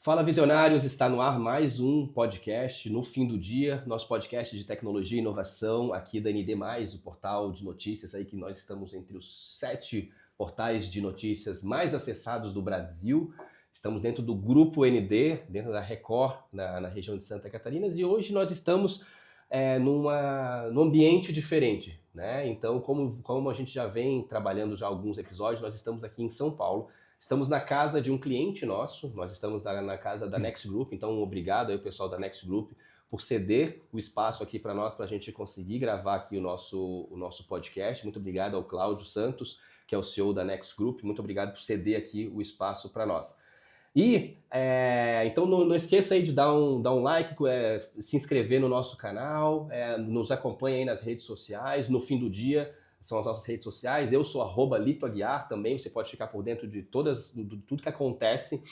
Fala Visionários, está no ar mais um podcast no fim do dia, nosso podcast de tecnologia e inovação aqui da ND+, o portal de notícias aí que nós estamos entre os 7 portais de notícias mais acessados do Brasil. Estamos dentro do grupo ND, dentro da Record, na região de Santa Catarina, e hoje nós estamos num ambiente diferente, né? Então, como a gente já vem trabalhando já alguns episódios, nós estamos aqui em São Paulo. Estamos na casa de um cliente nosso, nós estamos na casa da Next Group, então obrigado aí ao pessoal da Next Group por ceder o espaço aqui para nós, para a gente conseguir gravar aqui o nosso podcast. Muito obrigado ao Cláudio Santos, que é o CEO da Next Group, muito obrigado por ceder aqui o espaço para nós. E então não esqueça aí de dar um like, se inscrever no nosso canal, nos acompanhe aí nas redes sociais, no fim do dia, são as nossas redes sociais. Eu sou @LitoAguiar também, você pode ficar por dentro de tudo que acontece,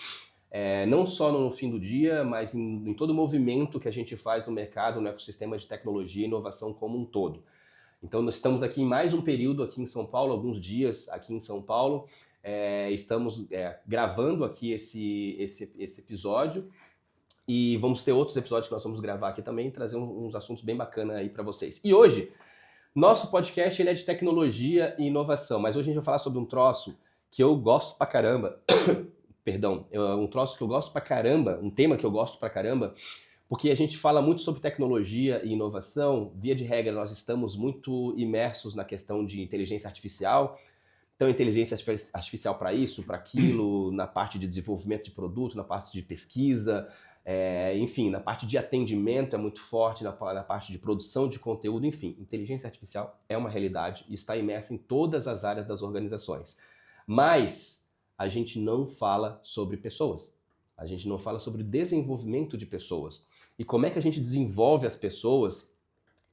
não só no fim do dia, mas em todo o movimento que a gente faz no mercado, no ecossistema de tecnologia e inovação como um todo. Então nós estamos aqui em mais um período aqui em São Paulo, alguns dias aqui em São Paulo, estamos gravando aqui esse episódio e vamos ter outros episódios que nós vamos gravar aqui também e trazer uns assuntos bem bacanas aí para vocês. E hoje, nosso podcast ele é de tecnologia e inovação, mas hoje a gente vai falar sobre um troço que eu gosto pra caramba. Perdão, um troço que eu gosto pra caramba, um tema que eu gosto pra caramba, porque a gente fala muito sobre tecnologia e inovação. Via de regra, nós estamos muito imersos na questão de inteligência artificial. Então, inteligência artificial para isso, para aquilo, na parte de desenvolvimento de produto, na parte de pesquisa, enfim, na parte de atendimento é muito forte, na parte de produção de conteúdo, enfim. Inteligência artificial é uma realidade e está imersa em todas as áreas das organizações. Mas a gente não fala sobre pessoas. A gente não fala sobre desenvolvimento de pessoas. E como é que a gente desenvolve as pessoas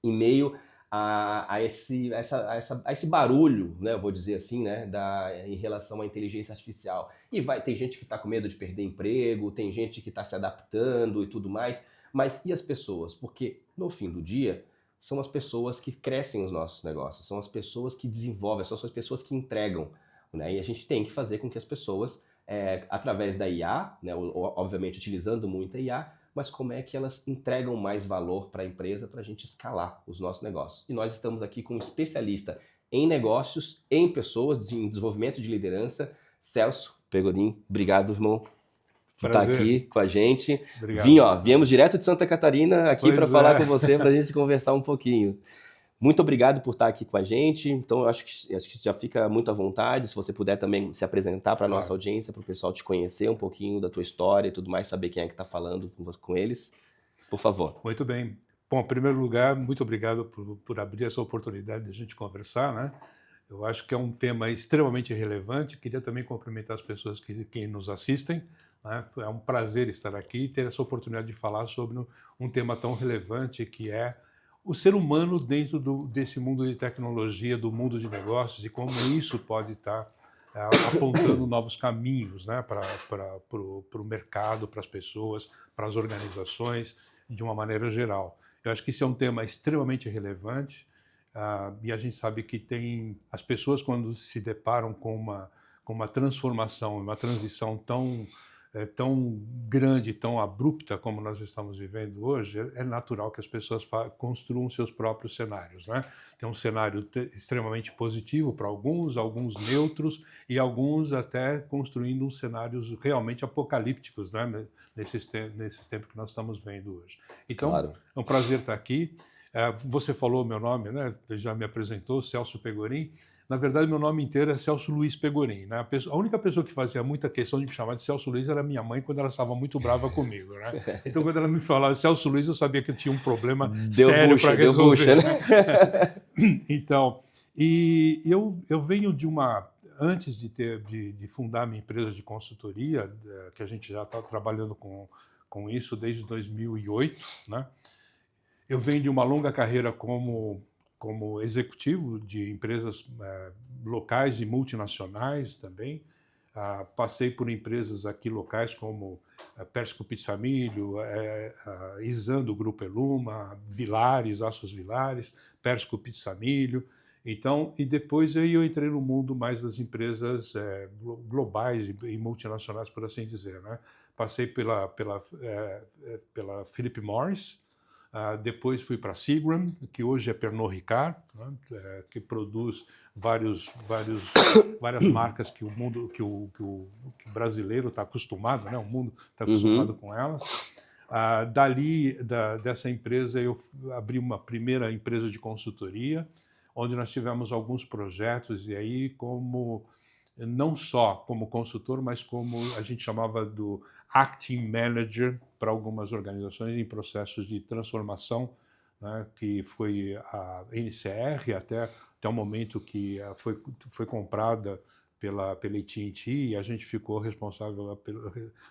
em meio a esse barulho, né, eu vou dizer assim, né, em relação à inteligência artificial. E tem gente que está com medo de perder emprego, tem gente que está se adaptando e tudo mais, mas e as pessoas? Porque no fim do dia, são as pessoas que crescem os nossos negócios, são as pessoas que desenvolvem, são as pessoas que entregam, né? E a gente tem que fazer com que as pessoas, através da IA, né, obviamente utilizando muito a IA, mas como é que elas entregam mais valor para a empresa para a gente escalar os nossos negócios. E nós estamos aqui com um especialista em negócios, em pessoas, em desenvolvimento de liderança, Celso Pegorин. Obrigado, irmão, por estar aqui com a gente. Obrigado. Viemos direto de Santa Catarina aqui para falar com você, para a gente conversar um pouquinho. Muito obrigado por estar aqui com a gente. Então, eu acho que já fica muito à vontade. Se você puder também se apresentar para a nossa audiência, para o pessoal te conhecer um pouquinho da tua história e tudo mais, saber quem é que está falando com eles. Por favor. Muito bem. Bom, em primeiro lugar, muito obrigado por abrir essa oportunidade de a gente conversar, né? Eu acho que é um tema extremamente relevante. Queria também cumprimentar as pessoas que nos assistem, né? É um prazer estar aqui e ter essa oportunidade de falar sobre um tema tão relevante que é o ser humano dentro desse mundo de tecnologia, do mundo de negócios e como isso pode estar apontando novos caminhos, né, para o mercado, para as pessoas, para as organizações, de uma maneira geral. Eu acho que isso é um tema extremamente relevante e a gente sabe que as pessoas, quando se deparam com uma transformação, uma transição tão grande, tão abrupta como nós estamos vivendo hoje, é natural que as pessoas construam seus próprios cenários, né? Tem um cenário extremamente positivo para alguns neutros e alguns até construindo cenários realmente apocalípticos, né? Nesses tempos que nós estamos vendo hoje. Então, claro. É um prazer estar aqui. Você falou meu nome, né? Já me apresentou, Celso Pegorin. Na verdade, meu nome inteiro é Celso Luiz Pegorin, né? A única pessoa que fazia muita questão de me chamar de Celso Luiz era minha mãe, quando ela estava muito brava comigo, né? Então, quando ela me falava Celso Luiz, eu sabia que eu tinha um problema sério para resolver. Deu bucha, né? Então, e eu venho antes de fundar minha empresa de consultoria, que a gente já está trabalhando com isso desde 2008, né? Eu venho de uma longa carreira como executivo de empresas locais e multinacionais também. Passei por empresas aqui locais como Persco Pizzamilho, Isan do Grupo Eluma, Vilares, Aços Vilares, Persco Pizzamilho. Então, e depois aí eu entrei no mundo mais das empresas globais e multinacionais, por assim dizer, né? Passei pela Philip Morris, depois fui para a Seagram, que hoje é Pernod Ricard, né? Que produz várias marcas que o mundo, que o brasileiro está acostumado, né? O mundo está acostumado com elas. Dessa empresa, eu abri uma primeira empresa de consultoria, onde nós tivemos alguns projetos, e aí não só como consultor, mas como a gente chamava do acting manager para algumas organizações em processos de transformação, né, que foi a NCR até o momento que foi comprada pela AT&T, e a gente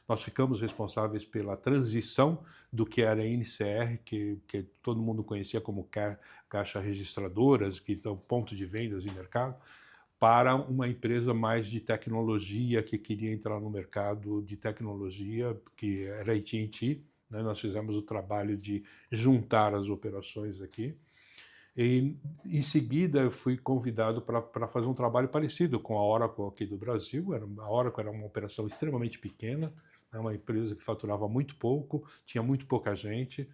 nós ficamos responsáveis pela transição do que era a NCR, que todo mundo conhecia como caixa registradoras, que são ponto de vendas e mercado, para uma empresa mais de tecnologia, que queria entrar no mercado de tecnologia, que era a AT&T. Né? Nós fizemos o trabalho de juntar as operações aqui. E, em seguida, eu fui convidado para fazer um trabalho parecido com a Oracle aqui do Brasil. A Oracle era uma operação extremamente pequena, né? Uma empresa que faturava muito pouco, tinha muito pouca gente,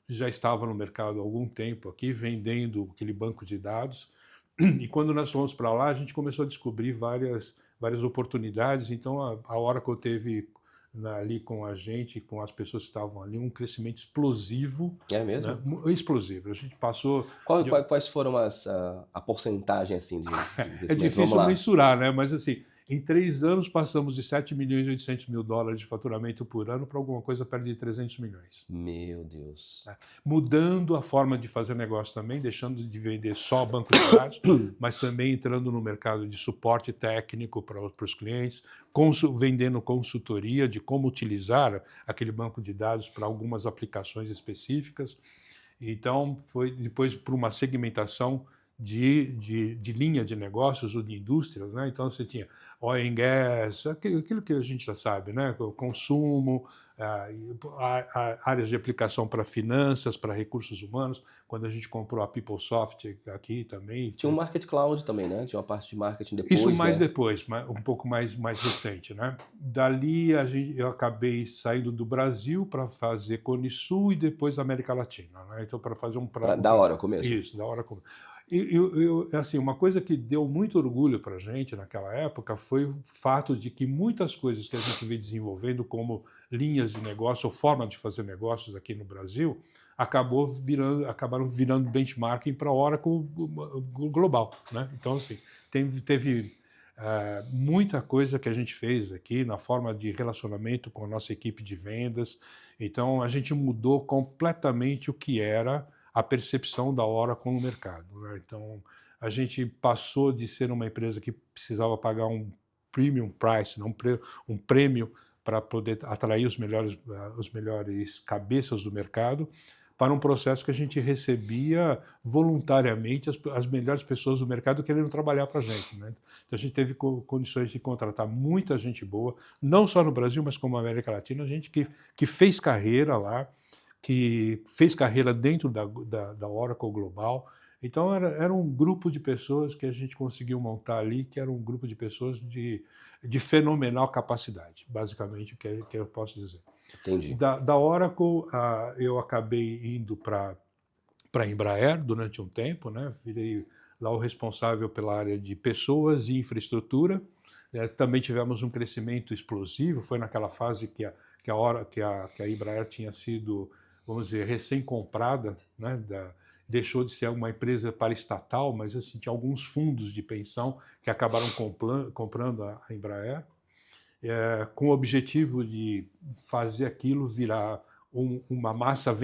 já estava no mercado há algum tempo aqui, vendendo aquele banco de dados. E quando nós fomos para lá, a gente começou a descobrir várias oportunidades. Então, a Oracle teve ali com a gente, com as pessoas que estavam ali, um crescimento explosivo. É mesmo? Né? Explosivo. A gente passou... Quais foram a porcentagem assim, de crescimento? É difícil mensurar, né? Mas assim, em 3 anos passamos de 7 milhões e 800 mil dólares de faturamento por ano para alguma coisa perto de 300 milhões. Meu Deus. Mudando a forma de fazer negócio também, deixando de vender só banco de dados, mas também entrando no mercado de suporte técnico para os clientes, vendendo consultoria de como utilizar aquele banco de dados para algumas aplicações específicas. Então, foi depois para uma segmentação de linha de negócios ou de indústrias, né? Então você tinha oil and gas, aquilo que a gente já sabe, né? O consumo, áreas de aplicação para finanças, para recursos humanos. Quando a gente comprou a PeopleSoft aqui também. Tinha um Market Cloud também, né? Tinha uma parte de marketing depois. Isso mais né? depois, um pouco mais recente, né? Dali eu acabei saindo do Brasil para fazer Cone Sul e depois América Latina, né? Então para fazer Da Oracle mesmo. Isso, da Oracle. Assim, uma coisa que deu muito orgulho para a gente naquela época foi o fato de que muitas coisas que a gente veio desenvolvendo como linhas de negócio ou forma de fazer negócios aqui no Brasil acabaram virando benchmarking para a Oracle global, né? Então, assim, teve muita coisa que a gente fez aqui na forma de relacionamento com a nossa equipe de vendas. Então, a gente mudou completamente o que era a percepção da Oracle no mercado, né? Então, a gente passou de ser uma empresa que precisava pagar um premium price, um prêmio para poder atrair os melhores cabeças do mercado, para um processo que a gente recebia voluntariamente as melhores pessoas do mercado querendo trabalhar para a gente, né? Então, a gente teve condições de contratar muita gente boa, não só no Brasil, mas como na América Latina, gente que fez carreira lá, que fez carreira dentro da Oracle Global. Então, era um grupo de pessoas que a gente conseguiu montar ali, que era um grupo de pessoas de fenomenal capacidade, basicamente, o que eu posso dizer. Entendi. Da Oracle, eu acabei indo para a Embraer durante um tempo, né? Virei lá o responsável pela área de pessoas e infraestrutura. Também tivemos um crescimento explosivo, foi naquela fase que a Embraer tinha sido, vamos dizer, recém-comprada, né? Deixou de ser uma empresa paraestatal, mas assim, tinha alguns fundos de pensão que acabaram comprando a Embraer, com o objetivo de fazer aquilo virar uma massa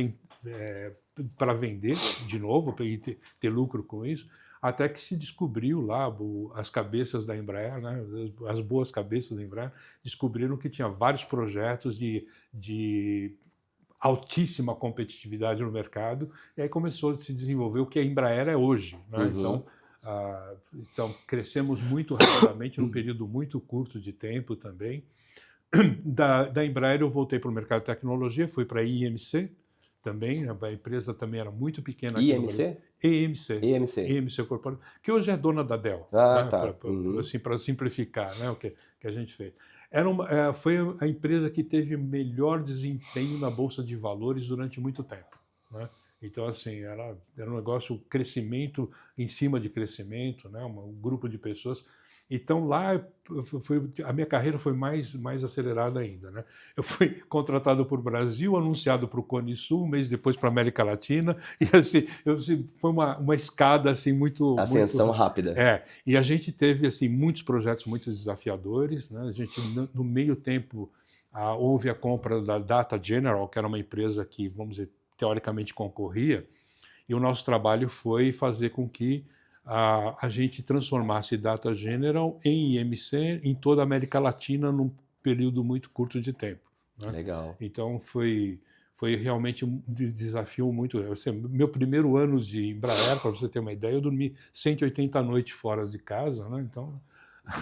para vender de novo, para ter lucro com isso, até que se descobriu lá, as cabeças da Embraer, né, as boas cabeças da Embraer, descobriram que tinha vários projetos de altíssima competitividade no mercado, e aí começou a se desenvolver o que a Embraer é hoje, né? Uhum. Então, crescemos muito rapidamente, num período muito curto de tempo também. Da Embraer eu voltei para o mercado de tecnologia, fui para a IMC também, a empresa também era muito pequena aqui no Brasil. IMC? EMC. EMC. EMC Corporation, que hoje é dona da Dell. Ah, Né? tá. Uhum. Assim, para simplificar, né? O que a gente fez. Foi a empresa que teve melhor desempenho na Bolsa de Valores durante muito tempo. Né? Então, assim, era um negócio, crescimento em cima de crescimento, né? Um grupo de pessoas. Então, lá, a minha carreira foi mais acelerada ainda. Né? Eu fui contratado para o Brasil, anunciado para o Cone Sul, um mês depois para a América Latina, e assim, foi uma escada assim, Ascensão rápida. E a gente teve assim, muitos projetos muito desafiadores. Né? A gente, no meio tempo, houve a compra da Data General, que era uma empresa que, vamos dizer, teoricamente concorria, e o nosso trabalho foi fazer com que a gente transformasse Data General em IMC em toda a América Latina num período muito curto de tempo. Né? Legal. Então foi realmente um desafio muito. Assim, meu primeiro ano de Embraer, para você ter uma ideia, eu dormi 180 noites fora de casa, né? Então,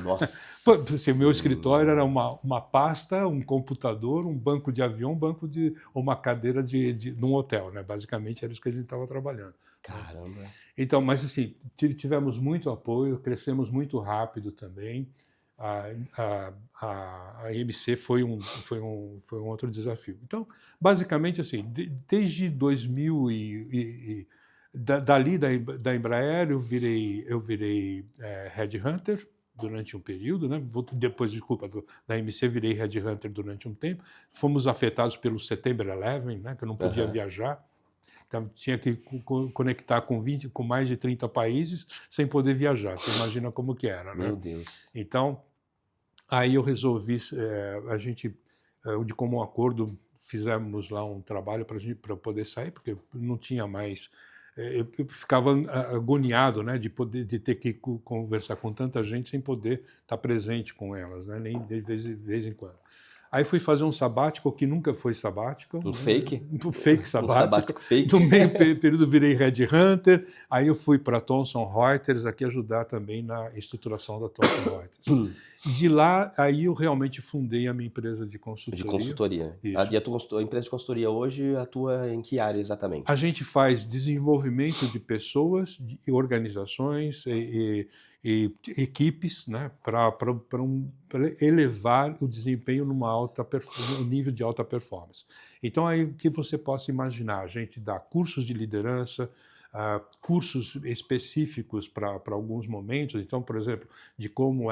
Nossa. assim, meu escritório era uma pasta, um computador, um banco de avião, uma cadeira num hotel, né? Basicamente era isso que a gente estava trabalhando. Caramba. Então, mas assim, tivemos muito apoio, crescemos muito rápido também. A EMC foi um outro desafio. Então, basicamente, assim, desde 2000 dali da Embraer, eu virei headhunter durante um período, né? Depois, desculpa, da EMC virei headhunter durante um tempo. Fomos afetados pelo September 11, né? Que eu não podia viajar. Então, tinha que conectar com mais de 30 países sem poder viajar. Você imagina como que era, né? Meu Deus. Então, aí eu resolvi, a gente, de comum acordo, fizemos lá um trabalho para poder sair, porque não tinha mais. Eu ficava agoniado, né, de ter que conversar com tanta gente sem poder estar presente com elas, né, nem de vez em quando. Aí fui fazer um sabático que nunca foi sabático. Um fake? Um fake sabático. Um sabático fake. No meio período virei headhunter. Aí eu fui para Thomson Reuters aqui ajudar também na estruturação da Thomson Reuters. De lá, aí eu realmente fundei a minha empresa de consultoria. De consultoria. Isso. A empresa de consultoria hoje atua em que área exatamente? A gente faz desenvolvimento de pessoas, de organizações e equipes, né, para elevar o desempenho no nível de alta performance. Então, aí o que você possa imaginar, a gente dá cursos de liderança, cursos específicos para alguns momentos. Então, por exemplo, de como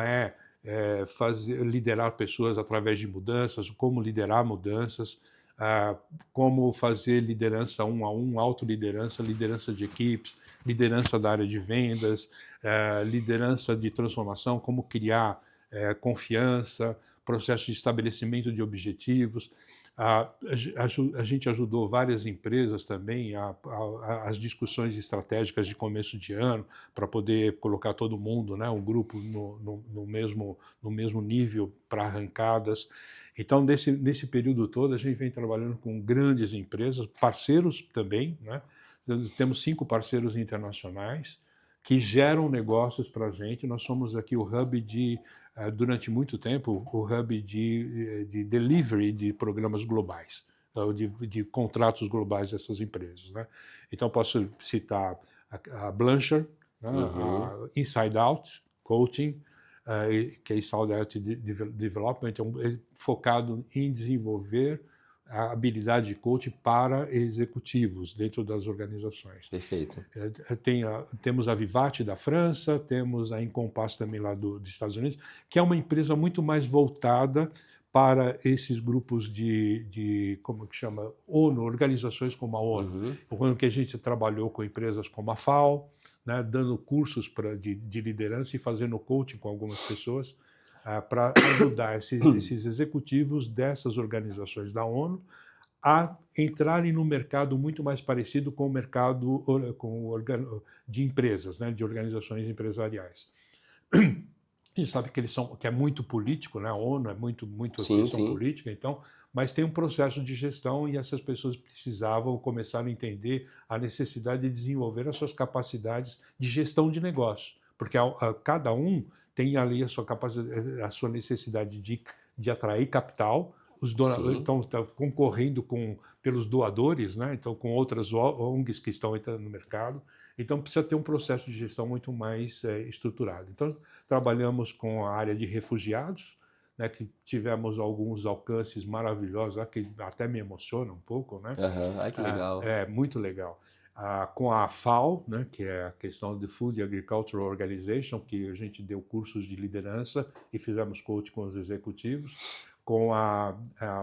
liderar pessoas através de mudanças, como liderar mudanças, como fazer liderança um a um, autoliderança, liderança de equipes, liderança da área de vendas, liderança de transformação, como criar confiança, processo de estabelecimento de objetivos. A gente ajudou várias empresas também as discussões estratégicas de começo de ano para poder colocar todo mundo, né, um grupo no mesmo nível para arrancadas. Então, nesse período todo, a gente vem trabalhando com grandes empresas, parceiros também, né? Temos 5 parceiros internacionais que geram negócios para a gente. Nós somos aqui o hub durante muito tempo, o hub de delivery de programas globais, de contratos globais dessas empresas. Né? Então, posso citar a Blanchard, né? A Inside Out Coaching, que é Inside Out Development, é focado em desenvolver a habilidade de coaching para executivos dentro das organizações. Perfeito. Temos a Vivat da França, temos a Encompass também lá dos Estados Unidos, que é uma empresa muito mais voltada para esses grupos como que chama, ONU, organizações como a ONU. Quando que a gente trabalhou com empresas como a FAO, né, dando cursos de liderança e fazendo coaching com algumas pessoas, para ajudar esses executivos dessas organizações da ONU a entrarem no mercado muito mais parecido com o mercado de empresas, né, de organizações empresariais. A gente sabe que é muito político, né? A ONU é muito questão política, então, mas tem um processo de gestão e essas pessoas precisavam começar a entender a necessidade de desenvolver as suas capacidades de gestão de negócio, porque cada um tem ali a sua necessidade de atrair capital. Os donadores estão concorrendo pelos doadores, né? Então, com outras ONGs que estão entrando no mercado. Então, precisa ter um processo de gestão muito mais estruturado. Então, trabalhamos com a área de refugiados, né, que tivemos alguns alcances maravilhosos, que até me emociona um pouco, né? Ai, que legal. É muito legal. Com a FAO, né, que é a questão de Food Agricultural Organization, que a gente deu cursos de liderança e fizemos coaching com os executivos, com a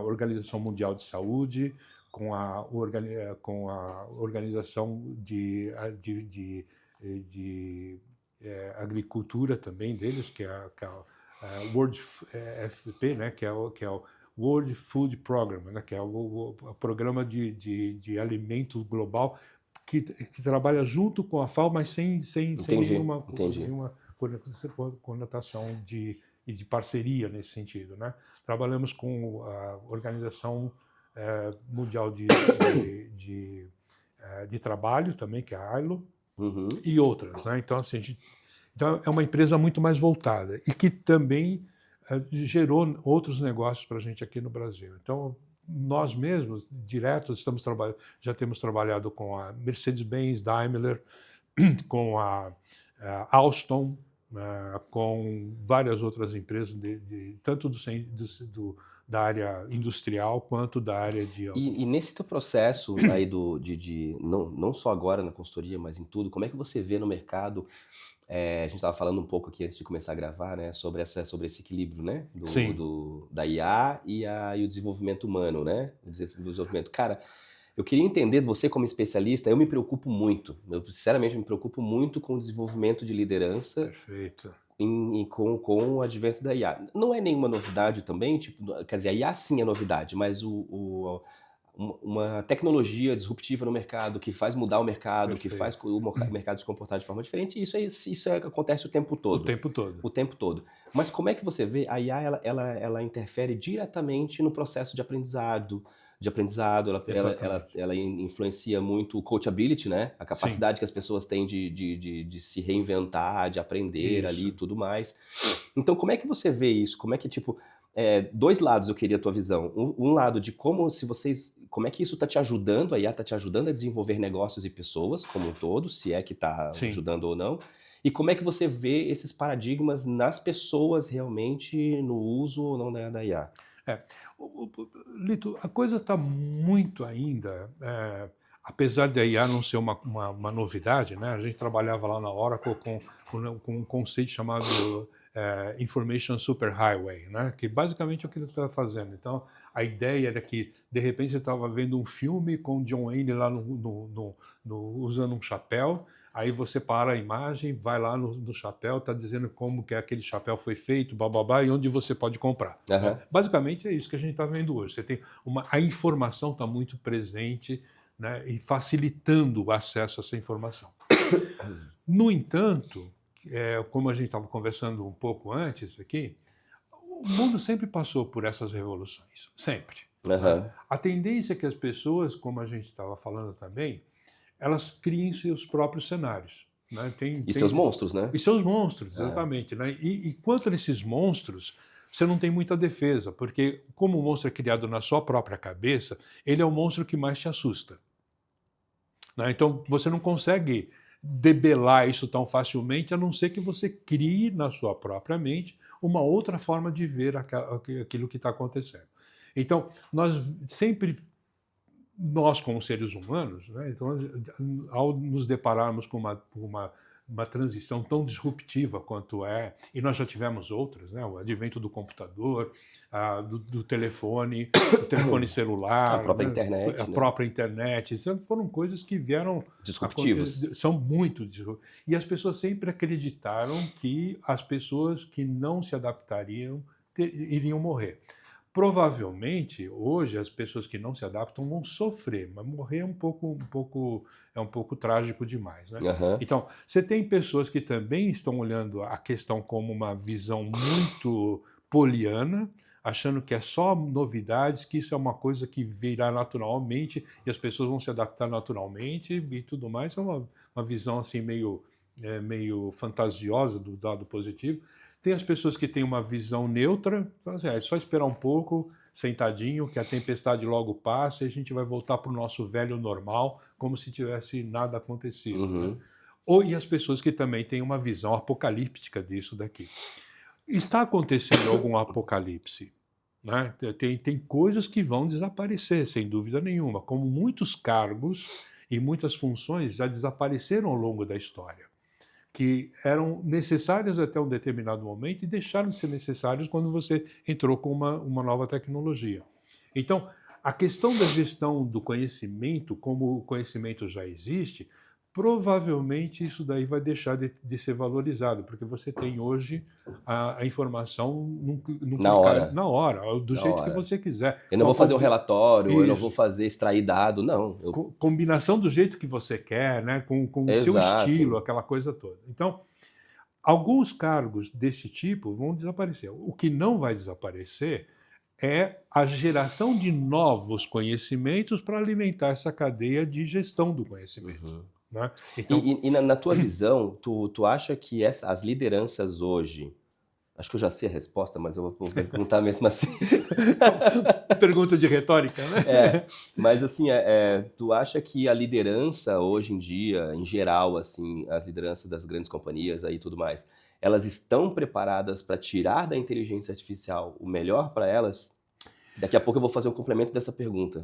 Organização Mundial de Saúde, com a Organização de Agricultura também deles, que é a World FP, né, que é o World Food Program, né, que é o programa de alimento global que trabalha junto com a FAO, mas sem nenhuma conotação de parceria nesse sentido, né? Trabalhamos com a Organização Mundial de Trabalho também, que é a ILO, e outras, né? Então, assim, então é uma empresa muito mais voltada e que também gerou outros negócios para a gente aqui no Brasil. Então, nós mesmos, direto, já temos trabalhado com a Mercedes-Benz, Daimler, com a Alstom, com várias outras empresas, tanto da área industrial quanto da área de... E nesse teu processo aí não só agora na consultoria, mas em tudo, como é que você vê no mercado? A gente estava falando um pouco aqui antes de começar a gravar, né, sobre esse equilíbrio, né, da IA e o desenvolvimento humano, né, o desenvolvimento. Cara, eu queria entender de você como especialista. Eu me preocupo muito, eu sinceramente me preocupo muito com o desenvolvimento de liderança. Perfeito. Com o advento da IA. Não é nenhuma novidade também, tipo, quer dizer, a IA sim é novidade, mas uma tecnologia disruptiva no mercado que faz mudar o mercado, Perfeito. que faz o mercado se comportar de forma diferente, isso acontece o tempo todo. O tempo todo. Mas como é que você vê a IA, ela interfere diretamente no processo de aprendizado, ela influencia muito o coachability, né? A capacidade que as pessoas têm de se reinventar, de aprender ali e tudo mais. Então, como é que você vê isso? Como é que, tipo... dois lados eu queria a tua visão. Um lado de como é que isso está te ajudando, a IA está te ajudando a desenvolver negócios e pessoas como um todo, se é que está ajudando ou não. E como é que você vê esses paradigmas nas pessoas realmente no uso ou não da IA? Lito, a coisa está muito ainda... apesar da IA não ser uma novidade, né? A gente trabalhava lá na Oracle com um conceito chamado Information Superhighway, né? Que basicamente é o que ele está fazendo. Então, a ideia era que, de repente, você estava vendo um filme com John Wayne lá usando um chapéu, aí você para a imagem, vai lá no chapéu, está dizendo como que aquele chapéu foi feito, bababá, e onde você pode comprar. Né? Basicamente é isso que a gente está vendo hoje. Você tem a informação está muito presente, né, e facilitando o acesso a essa informação. No entanto, como a gente estava conversando um pouco antes aqui, o mundo sempre passou por essas revoluções, sempre. A tendência é que as pessoas, como a gente estava falando também, elas criem seus próprios cenários. Né? Seus monstros, né? E seus monstros, exatamente. Né? E quanto a esses monstros, você não tem muita defesa, porque como o monstro é criado na sua própria cabeça, ele é o monstro que mais te assusta. Né? Então, você não consegue debelar isso tão facilmente, a não ser que você crie na sua própria mente uma outra forma de ver aquilo que está acontecendo. Então, nós como seres humanos, né, então, ao nos depararmos com uma transição tão disruptiva quanto e nós já tivemos outras, né, o advento do computador, do telefone celular, a própria internet, foram coisas que vieram disruptivas. São muito disruptivas. E as pessoas sempre acreditaram que as pessoas que não se adaptariam iriam morrer. Provavelmente, hoje, as pessoas que não se adaptam vão sofrer, mas morrer é um pouco trágico demais. Né? Então, você tem pessoas que também estão olhando a questão como uma visão muito poliana, achando que é só novidades, que isso é uma coisa que virá naturalmente e as pessoas vão se adaptar naturalmente e tudo mais. É uma visão assim meio fantasiosa do dado positivo. Tem as pessoas que têm uma visão neutra, então, assim, é só esperar um pouco, sentadinho, que a tempestade logo passa e a gente vai voltar para o nosso velho normal, como se tivesse nada acontecido. Né? e as pessoas que também têm uma visão apocalíptica disso daqui. Está acontecendo algum apocalipse, né? Tem coisas que vão desaparecer, sem dúvida nenhuma, como muitos cargos e muitas funções já desapareceram ao longo da história, que eram necessárias até um determinado momento e deixaram de ser necessários quando você entrou com uma nova tecnologia. Então, a questão da gestão do conhecimento, como o conhecimento já existe, provavelmente isso daí vai deixar de ser valorizado, porque você tem hoje a informação Na hora. na hora, do Na jeito que hora. você quiser. Eu não vou fazer um relatório, eu não Isso. vou fazer extrair dado, não. Combinação do jeito que você quer, né? Com o seu Exato. estilo, aquela coisa toda. Então, alguns cargos desse tipo vão desaparecer. O que não vai desaparecer é a geração de novos conhecimentos para alimentar essa cadeia de gestão do conhecimento. Uhum. Né? Então, E na tua visão, tu acha que as lideranças hoje... Acho que eu já sei a resposta, mas eu vou perguntar mesmo assim. pergunta de retórica, né? Mas assim, tu acha que a liderança hoje em dia, em geral, assim, as lideranças das grandes companhias aí e tudo mais, elas estão preparadas para tirar da inteligência artificial o melhor para elas? Daqui a pouco eu vou fazer um complemento dessa pergunta.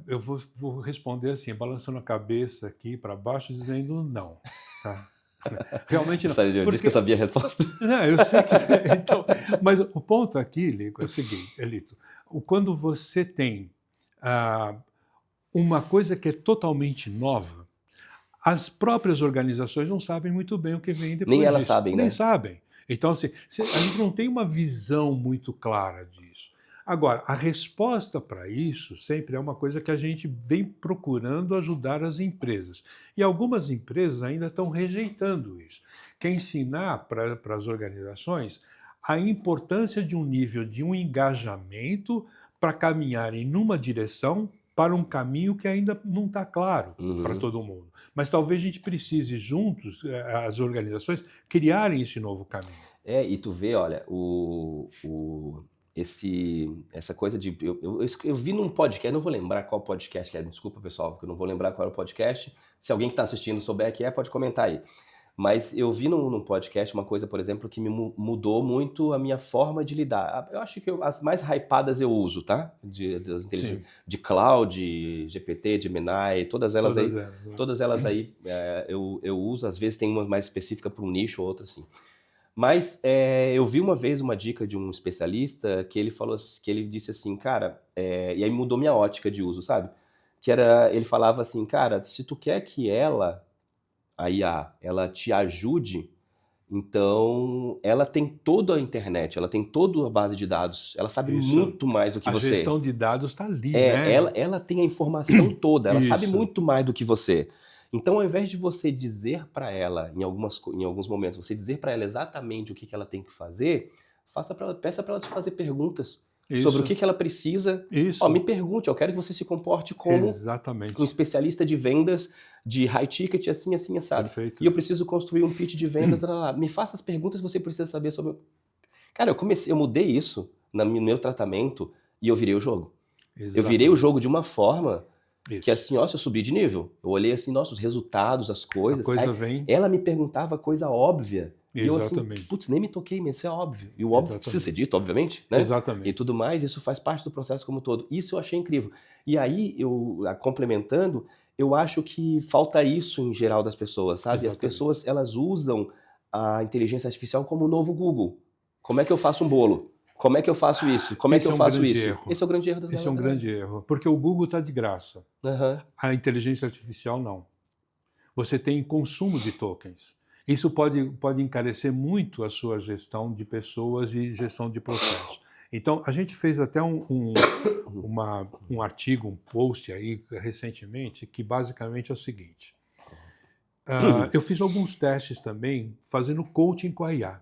Eu vou responder assim, balançando a cabeça aqui para baixo, dizendo não. Tá? Realmente não. Eu disse que eu sabia a resposta. Não, eu sei que... Então, mas o ponto aqui, Lico, é o seguinte, Elito. Quando você tem uma coisa que é totalmente nova, as próprias organizações não sabem muito bem o que vem depois Nem elas disso. sabem, né? Nem sabem. Então, assim, a gente não tem uma visão muito clara disso. Agora, a resposta para isso sempre é uma coisa que a gente vem procurando ajudar as empresas. E algumas empresas ainda estão rejeitando isso. Que é ensinar para as organizações a importância de um nível de um engajamento para caminharem numa direção para um caminho que ainda não está claro para todo mundo. Mas talvez a gente precise juntos, as organizações, criarem esse novo caminho. E tu vê, olha, essa coisa de... Eu vi num podcast, não vou lembrar qual podcast que é, desculpa pessoal, porque eu não vou lembrar qual era o podcast. Se alguém que está assistindo souber que pode comentar aí. Mas eu vi num podcast uma coisa, por exemplo, que me mudou muito a minha forma de lidar. Eu acho que as mais hypadas eu uso, tá? Das inteligências de cloud, GPT, Gemini, todas elas aí eu uso. Às vezes tem uma mais específica para um nicho ou outra assim. Mas eu vi uma vez uma dica de um especialista que ele disse assim, cara, e aí mudou minha ótica de uso, sabe? Ele falava assim, cara, se tu quer que a IA, ela te ajude, então ela tem toda a internet, ela tem toda a base de dados, ela sabe muito mais do que você. A gestão de dados está ali, né? Ela tem a informação toda, ela sabe muito mais do que você. Então, ao invés de você dizer para ela, em alguns momentos, você dizer para ela exatamente o que ela tem que fazer, peça para ela te fazer perguntas sobre o que ela precisa. Me pergunte, eu quero que você se comporte como um especialista de vendas de high ticket, assim, assado. Perfeito. E eu preciso construir um pitch de vendas, me faça as perguntas que você precisa saber sobre... Cara, eu mudei isso no meu tratamento e eu virei o jogo. Exatamente. Eu virei o jogo de uma forma... Isso. Que assim, se eu subir de nível, eu olhei assim, os resultados, as coisas. Vem. Ela me perguntava coisa óbvia. Exatamente. E eu assim, putz, nem me toquei, mas isso é óbvio. E o óbvio precisa ser dito, obviamente, né? Exatamente. E tudo mais, isso faz parte do processo como um todo. Isso eu achei incrível. E aí, complementando, eu acho que falta isso em geral das pessoas, sabe? Exatamente. As pessoas, elas usam a inteligência artificial como o novo Google. Como é que eu faço um bolo? Como é que eu faço isso? Como é que eu faço isso? Esse é o grande erro das galera. Esse é um grande erro, porque o Google está de graça. A inteligência artificial não. Você tem consumo de tokens. Isso pode encarecer muito a sua gestão de pessoas e gestão de processos. Então, a gente fez até um artigo, um post aí recentemente, que basicamente é o seguinte. Eu fiz alguns testes também, fazendo coaching com a IA.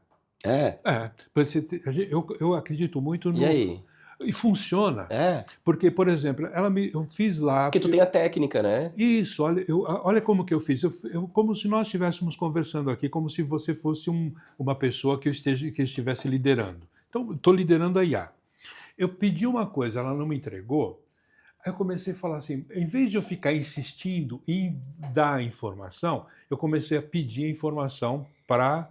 Eu acredito muito no... E aí? E funciona. Porque, por exemplo, eu fiz lá... Porque tu tem a técnica, né? Isso, olha como que eu fiz. Como se nós estivéssemos conversando aqui, como se você fosse uma pessoa que estivesse liderando. Então, estou liderando a IA. Eu pedi uma coisa, ela não me entregou. Aí eu comecei a falar assim, em vez de eu ficar insistindo em dar informação, eu comecei a pedir a informação para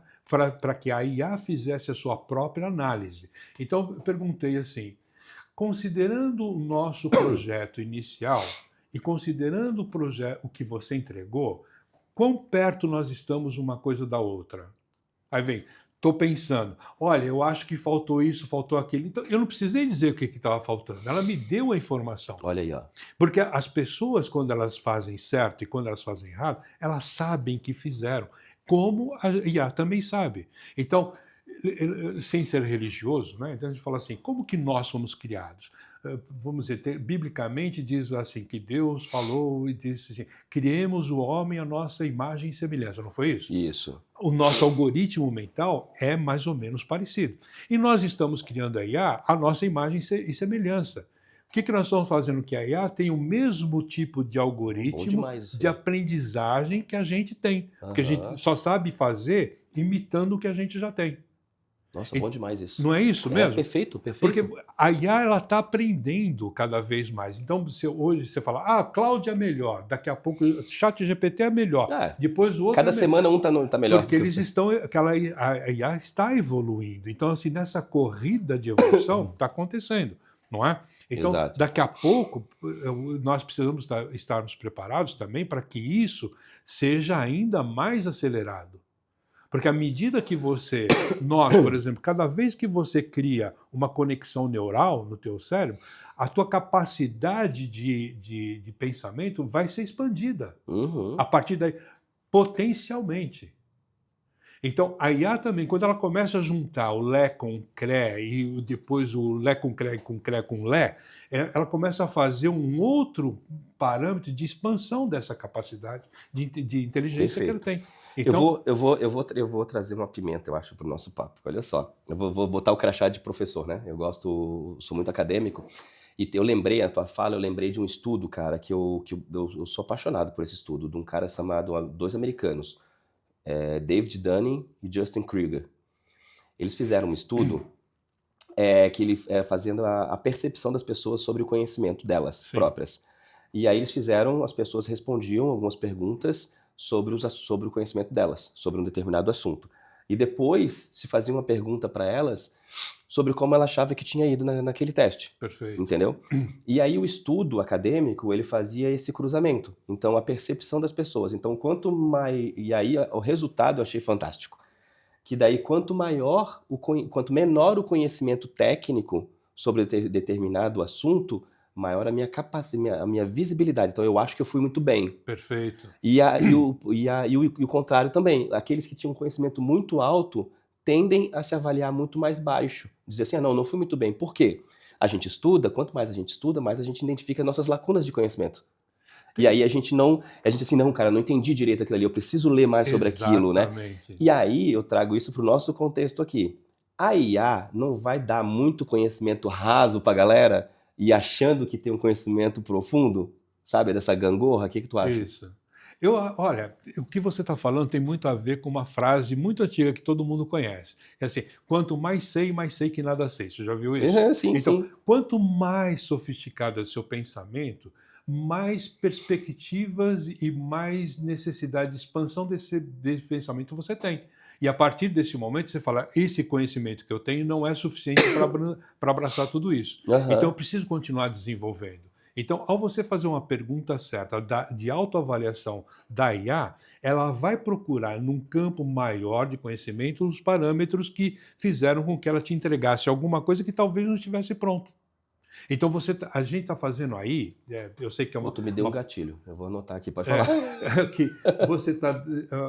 que a IA fizesse a sua própria análise. Então, eu perguntei assim, considerando o nosso projeto inicial e considerando o que você entregou, quão perto nós estamos uma coisa da outra? Aí vem, estou pensando, olha, eu acho que faltou isso, faltou aquilo. Então, eu não precisei dizer o que estava faltando, ela me deu a informação. Olha aí, ó. Porque as pessoas, quando elas fazem certo e quando elas fazem errado, elas sabem que fizeram, como a IA também sabe. Então, sem ser religioso, né? Então a gente fala assim, como que nós fomos criados? Vamos dizer, biblicamente diz assim, que Deus falou e disse assim, criemos o homem à nossa imagem e semelhança, não foi isso? Isso. O nosso algoritmo mental é mais ou menos parecido. E nós estamos criando a IA à nossa imagem e semelhança. O que nós estamos fazendo? Que a IA tem o mesmo tipo de algoritmo de aprendizagem que a gente tem. Porque a gente só sabe fazer imitando o que a gente já tem. Nossa, bom demais isso. Não é isso mesmo? Perfeito, perfeito. Porque a IA está aprendendo cada vez mais. Então, hoje você fala, Cláudia é melhor, daqui a pouco ChatGPT é melhor, depois o outro cada semana um está melhor. Porque a IA está evoluindo. Então, assim, nessa corrida de evolução está acontecendo, não é? Então, Exato. Daqui a pouco, nós precisamos estarmos preparados também para que isso seja ainda mais acelerado. Porque à medida que nós, por exemplo, cada vez que você cria uma conexão neural no teu cérebro, a tua capacidade de pensamento vai ser expandida. A partir daí, potencialmente. Então, a IA também, quando ela começa a juntar o Lé com o CRE e depois o Lé com CRE com CRE com Lé, ela começa a fazer um outro parâmetro de expansão dessa capacidade de inteligência que ela tem. Então, eu vou trazer uma pimenta, eu acho, para o nosso papo. Olha só, eu vou botar o crachá de professor, né? Sou muito acadêmico. E eu lembrei, a tua fala, eu lembrei de um estudo, cara, que eu sou apaixonado por esse estudo, de um cara chamado, dois americanos, David Dunning e Justin Krieger. Eles fizeram um estudo fazendo a percepção das pessoas sobre o conhecimento delas próprias. E aí as pessoas respondiam algumas perguntas sobre o conhecimento delas, sobre um determinado assunto. E depois se fazia uma pergunta para elas sobre como ela achava que tinha ido naquele teste. Perfeito. Entendeu? E aí o estudo acadêmico, ele fazia esse cruzamento. Então, a percepção das pessoas. Então, quanto mais... E aí, o resultado eu achei fantástico. Que daí, quanto menor o conhecimento técnico sobre determinado assunto, maior a minha capacidade, a minha visibilidade. Então, eu acho que eu fui muito bem. Perfeito. E o contrário também. Aqueles que tinham um conhecimento muito alto tendem a se avaliar muito mais baixo. Dizer assim, não fui muito bem. Por quê? A gente estuda, quanto mais a gente estuda, mais a gente identifica nossas lacunas de conhecimento. E aí a gente assim, não, cara, não entendi direito aquilo ali, eu preciso ler mais sobre aquilo, né? E aí eu trago isso para o nosso contexto aqui. A IA não vai dar muito conhecimento raso pra galera e achando que tem um conhecimento profundo, sabe, dessa gangorra, o que tu acha? Isso. Olha, o que você está falando tem muito a ver com uma frase muito antiga que todo mundo conhece. É assim, quanto mais sei que nada sei. Você já viu isso? Sim, então, sim. Quanto mais sofisticado é o seu pensamento, mais perspectivas e mais necessidade de expansão desse pensamento você tem. E a partir desse momento você fala, esse conhecimento que eu tenho não é suficiente para abraçar tudo isso. Então eu preciso continuar desenvolvendo. Então, ao você fazer uma pergunta certa de autoavaliação da IA, ela vai procurar num campo maior de conhecimento os parâmetros que fizeram com que ela te entregasse alguma coisa que talvez não estivesse pronta. Então, a gente está fazendo aí, eu sei que é uma... Tu me deu um gatilho, eu vou anotar aqui, pode falar. Que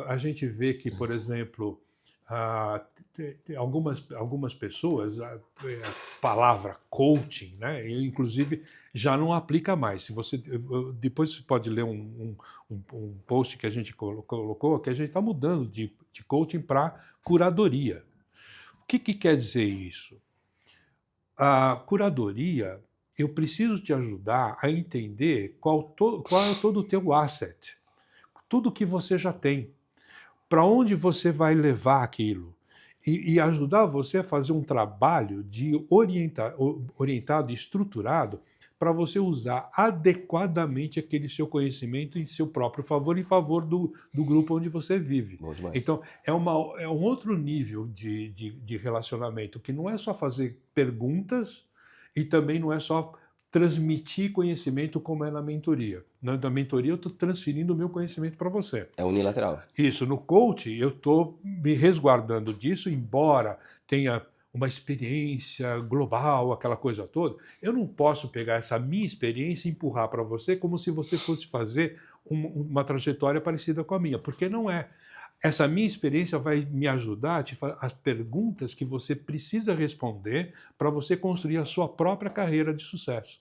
a gente vê que, por exemplo, algumas pessoas, a palavra coaching, né, inclusive, já não aplica mais. Depois você pode ler um post que a gente colocou, que a gente está mudando de coaching para curadoria. O que quer dizer isso? A curadoria, eu preciso te ajudar a entender qual é todo o teu asset, tudo que você já tem, para onde você vai levar aquilo, e ajudar você a fazer um trabalho orientado e estruturado para você usar adequadamente aquele seu conhecimento em seu próprio favor, em favor do grupo onde você vive. Bom demais. Então, é um outro nível de relacionamento, que não é só fazer perguntas e também não é só transmitir conhecimento como é na mentoria. Na mentoria eu estou transferindo o meu conhecimento para você. É unilateral. Isso, no coach eu estou me resguardando disso, embora tenha uma experiência global, aquela coisa toda, eu não posso pegar essa minha experiência e empurrar para você como se você fosse fazer uma trajetória parecida com a minha, porque não é. Essa minha experiência vai me ajudar a te fazer as perguntas que você precisa responder para você construir a sua própria carreira de sucesso.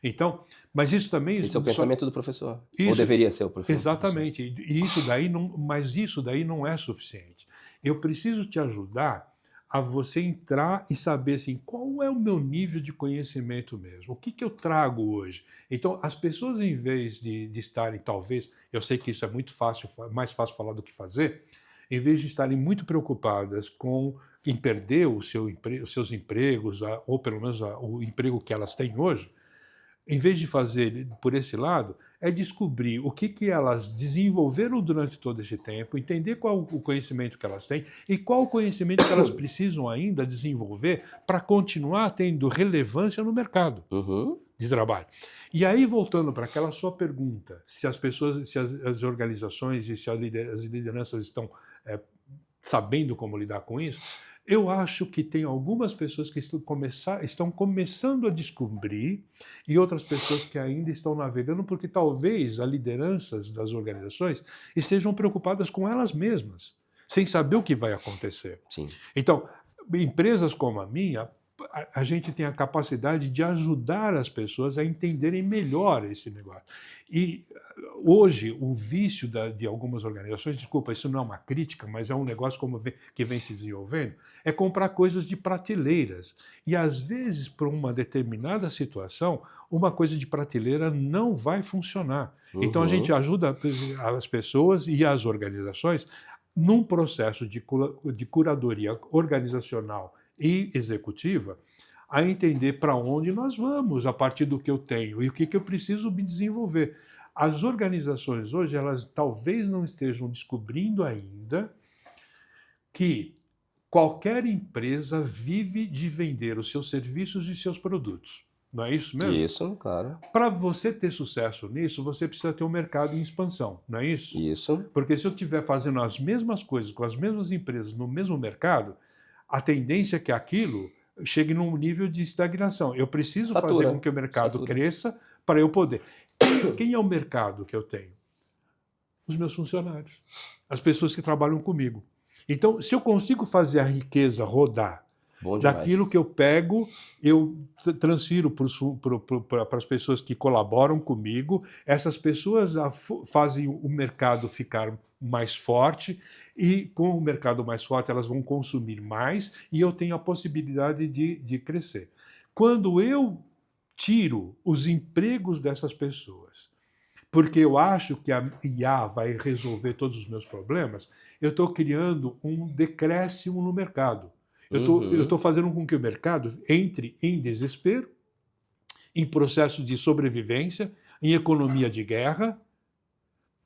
Então, mas isso também... Esse é o pensamento do professor. Ou Isso, deveria ser o professor. exatamente. E isso daí mas isso daí não é suficiente. Eu preciso te ajudar a você entrar e saber assim, qual é o meu nível de conhecimento mesmo, o que eu trago hoje. Então, as pessoas, em vez de estarem, talvez, eu sei que isso é muito fácil, mais fácil falar do que fazer, em vez de estarem muito preocupadas em perder os seus empregos, ou pelo menos o emprego que elas têm hoje, em vez de fazer por esse lado, é descobrir o que elas desenvolveram durante todo esse tempo, entender qual o conhecimento que elas têm e qual o conhecimento que elas precisam ainda desenvolver para continuar tendo relevância no mercado de trabalho. E aí, voltando para aquela sua pergunta, se as pessoas, se as organizações e se as lideranças estão sabendo como lidar com isso, eu acho que tem algumas pessoas que estão começando a descobrir e outras pessoas que ainda estão navegando, porque talvez as lideranças das organizações estejam preocupadas com elas mesmas, sem saber o que vai acontecer. Sim. Então, empresas como a minha, a gente tem a capacidade de ajudar as pessoas a entenderem melhor esse negócio. E hoje, o vício de algumas organizações, desculpa, isso não é uma crítica, mas é um negócio que vem se desenvolvendo, é comprar coisas de prateleiras. E, às vezes, para uma determinada situação, uma coisa de prateleira não vai funcionar. Então, a gente ajuda as pessoas e as organizações num processo de curadoria organizacional e executiva, a entender para onde nós vamos a partir do que eu tenho e o que eu preciso me desenvolver. As organizações hoje, elas talvez não estejam descobrindo ainda que qualquer empresa vive de vender os seus serviços e seus produtos. Não é isso mesmo? Isso, claro. Para você ter sucesso nisso, você precisa ter um mercado em expansão, não é isso? Isso. Porque se eu estiver fazendo as mesmas coisas com as mesmas empresas no mesmo mercado, a tendência é que aquilo chegue num nível de estagnação. Eu preciso fazer com que o mercado cresça para eu poder. Quem é o mercado que eu tenho? Os meus funcionários, as pessoas que trabalham comigo. Então, se eu consigo fazer a riqueza rodar, daquilo que eu pego, eu transfiro para as pessoas que colaboram comigo, essas pessoas fazem o mercado ficar mais forte, e com o mercado mais forte elas vão consumir mais e eu tenho a possibilidade de crescer. Quando eu tiro os empregos dessas pessoas, porque eu acho que a IA vai resolver todos os meus problemas, eu estou criando um decréscimo no mercado. Eu estou fazendo com que o mercado entre em desespero, em processo de sobrevivência, em economia de guerra.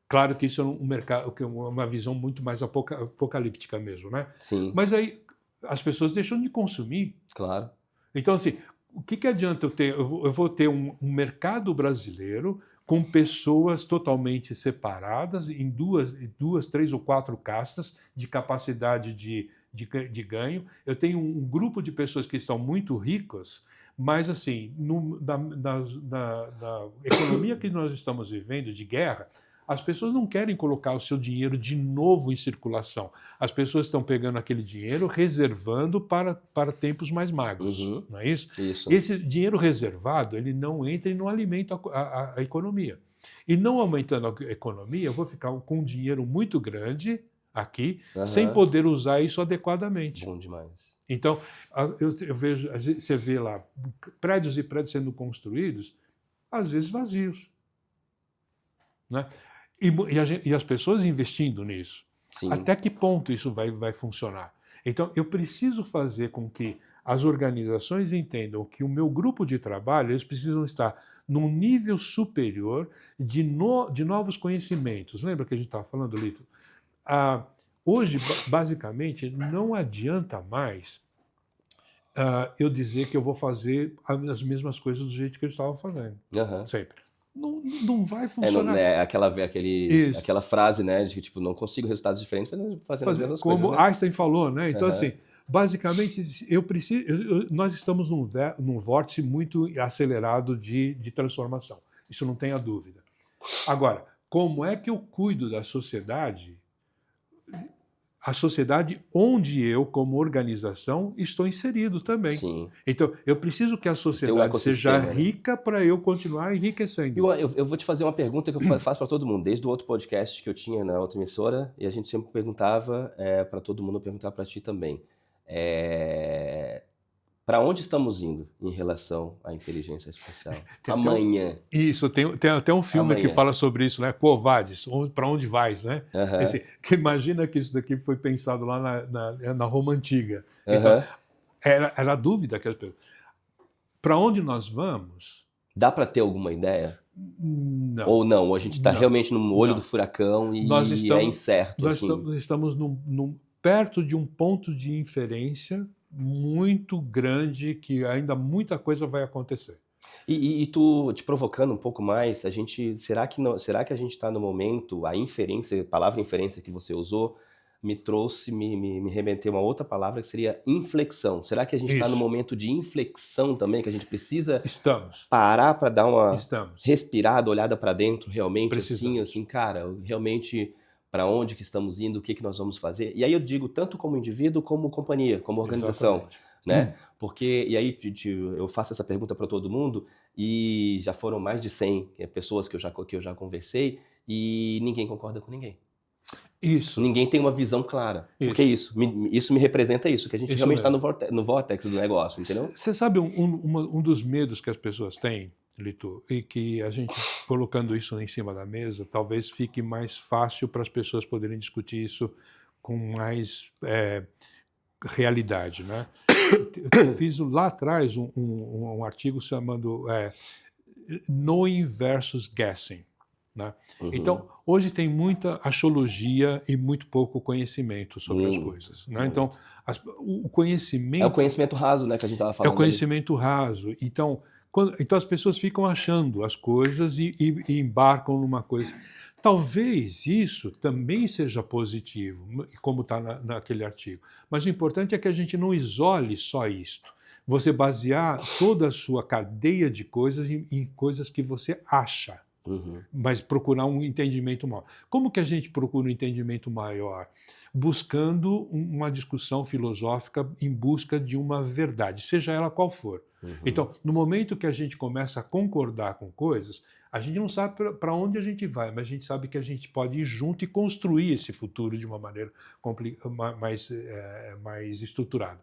Claro que isso é um mercado, uma visão muito mais apocalíptica mesmo, né? Sim. Mas aí as pessoas deixam de consumir. Claro. Então, assim, o que adianta eu ter? Eu vou ter um mercado brasileiro com pessoas totalmente separadas em duas, 3 ou 4 castas de capacidade de ganho. Eu tenho um grupo de pessoas que estão muito ricas, mas assim, na economia que nós estamos vivendo de guerra, as pessoas não querem colocar o seu dinheiro de novo em circulação. As pessoas estão pegando aquele dinheiro, reservando para tempos mais magros, não é isso? Isso. Esse dinheiro reservado, ele não entra e não alimenta a economia. E não aumentando a economia, eu vou ficar com um dinheiro muito grande aqui, sem poder usar isso adequadamente. Bom demais. Então, eu vejo, você vê lá prédios e prédios sendo construídos, às vezes vazios, né? E as pessoas investindo nisso. Sim. Até que ponto isso vai funcionar? Então, eu preciso fazer com que as organizações entendam que o meu grupo de trabalho, eles precisam estar num nível superior de novos conhecimentos. Lembra que a gente estava falando, Lito? Hoje, basicamente, não adianta mais eu dizer que eu vou fazer as mesmas coisas do jeito que eu estava fazendo. Aham. Sempre. Não vai funcionar. Isso. Aquela frase, né, de que tipo, não consigo resultados diferentes fazendo as mesmas coisas, Como né? Einstein falou, né? Então, Aham. assim, basicamente, nós estamos num vórtice muito acelerado de transformação. Isso não tenha dúvida. Agora, como é que eu cuido da sociedade? A sociedade onde eu, como organização, estou inserido também. Sim. Então, eu preciso que a sociedade seja rica para eu continuar enriquecendo. Eu vou te fazer uma pergunta que eu faço para todo mundo, desde o outro podcast que eu tinha na outra emissora, e a gente sempre perguntava para todo mundo, perguntar para ti também. Para onde estamos indo em relação à inteligência artificial? Amanhã. Isso, tem até um filme que fala sobre isso, né? Quo Vadis, para onde vais, né? Uhum. Que imagina que isso daqui foi pensado lá na Roma Antiga. Então, era a dúvida que as pessoas... Para onde nós vamos? Dá para ter alguma ideia? Não. Ou não? Ou a gente está realmente no olho do furacão e é incerto? Nós estamos perto de um ponto de inferência muito grande que ainda muita coisa vai acontecer. E tu, te provocando um pouco mais, será que a gente está no momento, a palavra inferência que você usou, me remeteu a uma outra palavra que seria inflexão. Será que a gente está no momento de inflexão também, que a gente precisa parar para dar uma respirada, olhada para dentro realmente, assim, cara, realmente para onde que estamos indo, o que nós vamos fazer? E aí eu digo tanto como indivíduo, como companhia, como organização. Né? Porque, e aí eu faço essa pergunta para todo mundo e já foram mais de 100 pessoas que eu já conversei e ninguém concorda com ninguém. Isso. Ninguém tem uma visão clara. Porque isso me representa isso, que a gente realmente está no vórtex do negócio, entendeu? Você sabe um dos medos que as pessoas têm, Lito, e que a gente, colocando isso em cima da mesa, talvez fique mais fácil para as pessoas poderem discutir isso com mais realidade, né? Eu fiz lá atrás um artigo chamando Knowing versus Guessing. Né? Então, hoje tem muita axiologia e muito pouco conhecimento sobre as coisas. Né? Então, o conhecimento... É o conhecimento raso, né, que a gente estava falando. É o conhecimento raso. Então, as pessoas ficam achando as coisas e embarcam numa coisa. Talvez isso também seja positivo, como está naquele artigo. Mas o importante é que a gente não isole só isto. Você basear toda a sua cadeia de coisas em coisas que você acha. Mas procurar um entendimento maior. Como que a gente procura um entendimento maior? Buscando uma discussão filosófica em busca de uma verdade, seja ela qual for. Então, no momento que a gente começa a concordar com coisas, a gente não sabe para onde a gente vai, mas a gente sabe que a gente pode ir junto e construir esse futuro de uma maneira mais estruturada.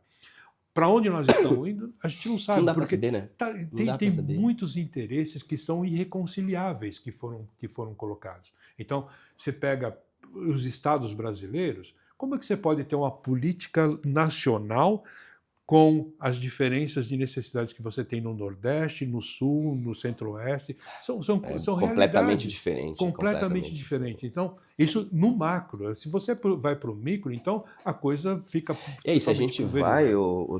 Para onde nós estamos indo, a gente não sabe. Não dá para saber, né? Tem muitos interesses que são irreconciliáveis que foram colocados. Então, você pega os estados brasileiros, como é que você pode ter uma política nacional com as diferenças de necessidades que você tem no Nordeste, no Sul, no Centro-Oeste? São completamente diferentes. Completamente diferente. Então, isso no macro. Se você vai para o micro, então a coisa fica... E aí, se a gente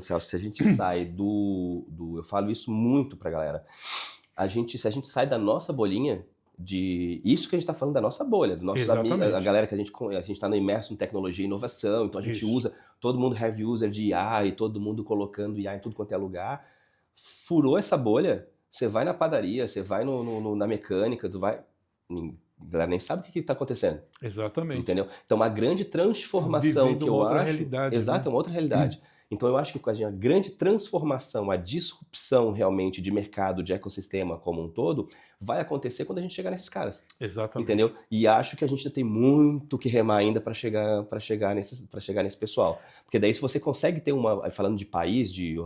Celso, se a gente sai eu falo isso muito para a galera, se a gente sai da nossa bolinha, isso que a gente está falando da nossa bolha, dos nossos amigos, a galera que a gente está imerso em tecnologia e inovação, então a gente usa, todo mundo heavy user de IA e todo mundo colocando IA em tudo quanto é lugar. Furou essa bolha, você vai na padaria, você vai na mecânica, a galera nem sabe o que está acontecendo. Exatamente. Entendeu? Então, uma grande transformação vivendo que eu outra acho... realidade, Exato, né? é uma outra realidade. Então, eu acho que com a grande transformação, a disrupção realmente de mercado, de ecossistema como um todo, vai acontecer quando a gente chegar nesses caras. Exatamente. Entendeu? E acho que a gente tem muito que remar ainda para chegar nesse pessoal. Porque daí, se você consegue ter falando de país, de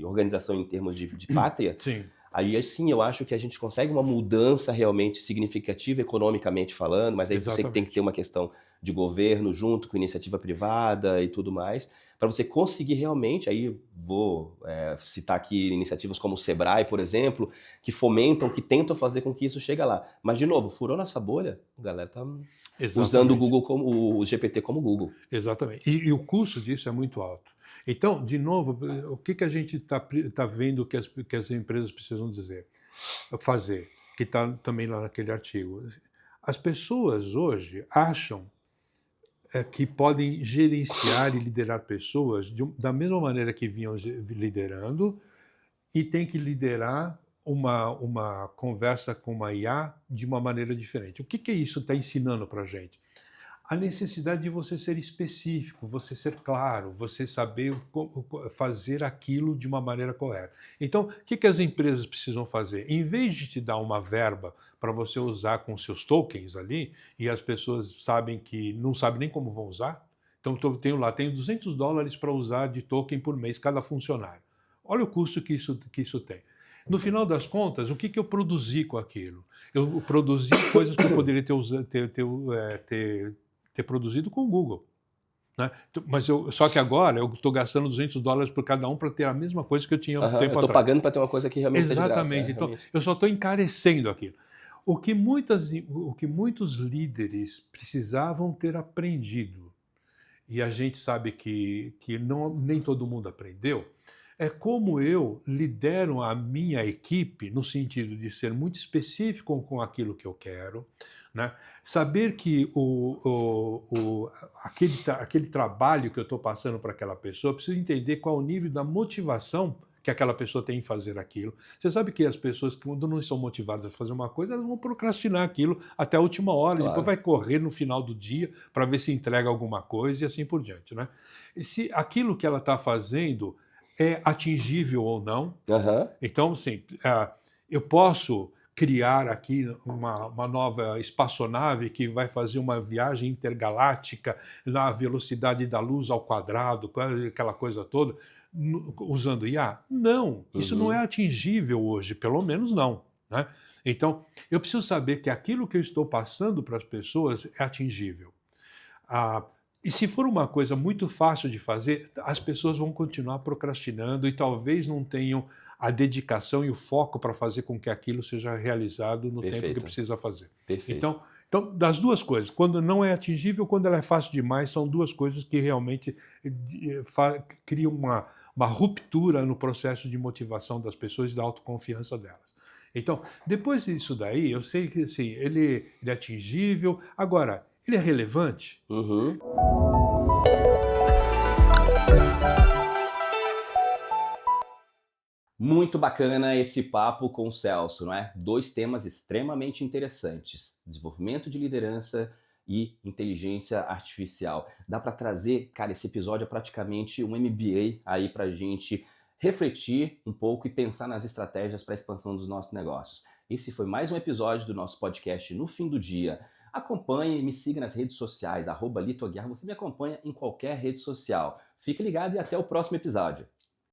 organização em termos de pátria... Sim. Aí sim eu acho que a gente consegue uma mudança realmente significativa economicamente falando, mas aí você tem que ter uma questão de governo junto com iniciativa privada e tudo mais, para você conseguir realmente, aí vou citar aqui iniciativas como o Sebrae, por exemplo, que fomentam, que tentam fazer com que isso chegue lá. Mas, de novo, furou nossa bolha, a galera tá usando o Google o GPT como Google. Exatamente. E o custo disso é muito alto. Então, de novo, o que a gente tá vendo que as empresas precisam fazer, que está também lá naquele artigo. As pessoas hoje acham que podem gerenciar e liderar pessoas da mesma maneira que vinham liderando, e tem que liderar uma conversa com uma IA de uma maneira diferente. O que isso está ensinando para a gente? A necessidade de você ser específico, você ser claro, você saber fazer aquilo de uma maneira correta. Então, o que as empresas precisam fazer? Em vez de te dar uma verba para você usar com seus tokens ali, e as pessoas sabem que não sabem nem como vão usar, então tenho $200 para usar de token por mês cada funcionário. Olha o custo que isso tem. No final das contas, o que eu produzi com aquilo? Eu produzi coisas que eu poderia ter produzido com o Google. Né? Mas só que agora eu estou gastando $200 por cada um para ter a mesma coisa que eu tinha um tempo atrás. Eu estou pagando para ter uma coisa que realmente é de graça. Exatamente. Então, eu só estou encarecendo aquilo. O que muitos líderes precisavam ter aprendido, e a gente sabe que nem todo mundo aprendeu, é como eu lidero a minha equipe no sentido de ser muito específico com aquilo que eu quero, né? Saber que aquele trabalho que eu estou passando para aquela pessoa, eu preciso entender qual o nível da motivação que aquela pessoa tem em fazer aquilo. Você sabe que as pessoas, quando não estão motivadas a fazer uma coisa, elas vão procrastinar aquilo até a última hora, claro. Depois vai correr no final do dia para ver se entrega alguma coisa e assim por diante, né? E se aquilo que ela está fazendo é atingível ou não. Então, sim, eu posso criar aqui uma nova espaçonave que vai fazer uma viagem intergaláctica na velocidade da luz ao quadrado, aquela coisa toda, usando IA? Não, isso não é atingível hoje, pelo menos não, né? Então, eu preciso saber que aquilo que eu estou passando para as pessoas é atingível. E se for uma coisa muito fácil de fazer, as pessoas vão continuar procrastinando e talvez não tenham a dedicação e o foco para fazer com que aquilo seja realizado no tempo que precisa fazer. Então, das duas coisas, quando não é atingível, quando ela é fácil demais, são duas coisas que realmente criam uma ruptura no processo de motivação das pessoas e da autoconfiança delas. Então, depois disso daí, eu sei que assim, ele é atingível. Agora, ele é relevante? Muito bacana esse papo com o Celso, não é? 2 temas extremamente interessantes: desenvolvimento de liderança e inteligência artificial. Dá para trazer, cara, esse episódio é praticamente um MBA aí pra gente refletir um pouco e pensar nas estratégias para a expansão dos nossos negócios. Esse foi mais um episódio do nosso podcast No Fim do Dia. Acompanhe e me siga nas redes sociais, @LitoAguiar. Você me acompanha em qualquer rede social. Fique ligado e até o próximo episódio.